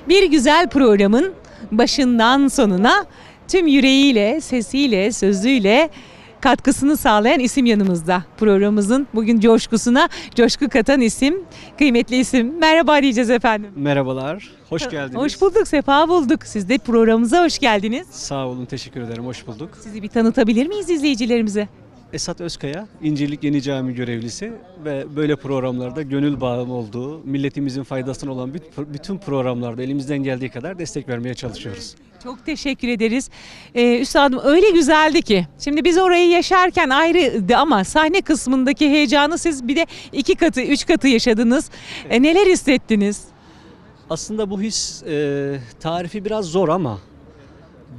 Bir güzel programın başından sonuna tüm yüreğiyle, sesiyle, sözüyle katkısını sağlayan isim yanımızda. Programımızın bugün coşkusuna coşku katan isim, kıymetli isim. Merhaba diyeceğiz efendim. Merhabalar, hoş geldiniz. Hoş bulduk, sefa bulduk. Siz de programımıza hoş geldiniz. Sağ olun, teşekkür ederim, hoş bulduk. Sizi bir tanıtabilir miyiz izleyicilerimize? Esat Özkaya, İncirlik Yeni Cami görevlisi ve böyle programlarda gönül bağım olduğu, milletimizin faydasına olan bütün programlarda elimizden geldiği kadar destek vermeye çalışıyoruz. Çok teşekkür ederiz. Üstadım öyle güzeldi ki. Şimdi biz orayı yaşarken ayrıydı ama sahne kısmındaki heyecanı siz bir de 2 katı, 3 katı yaşadınız. Neler hissettiniz? Aslında bu his tarifi biraz zor ama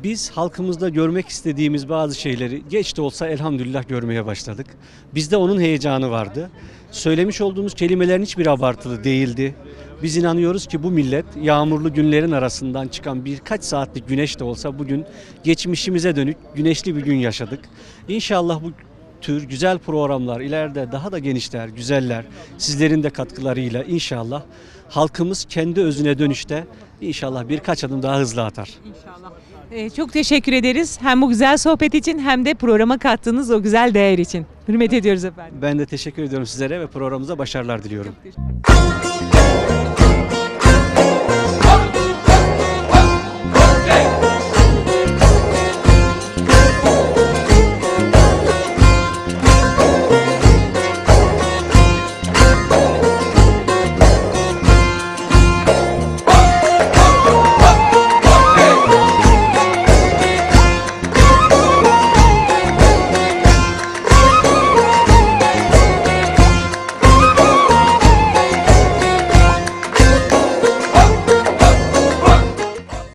biz halkımızda görmek istediğimiz bazı şeyleri geç de olsa elhamdülillah görmeye başladık. Bizde onun heyecanı vardı. Söylemiş olduğumuz kelimelerin hiçbir abartılı değildi. Biz inanıyoruz ki bu millet yağmurlu günlerin arasından çıkan birkaç saatlik güneş de olsa bugün geçmişimize dönük güneşli bir gün yaşadık. İnşallah bu tür güzel programlar ileride daha da genişler, güzeller. Sizlerin de katkılarıyla inşallah halkımız kendi özüne dönüşte inşallah birkaç adım daha hızlı atar. İnşallah. Çok teşekkür ederiz. Hem bu güzel sohbet için hem de programa kattığınız o güzel değer için. Hürmet ediyoruz efendim. Ben de teşekkür ediyorum sizlere ve programımıza başarılar diliyorum. Çok teşekkür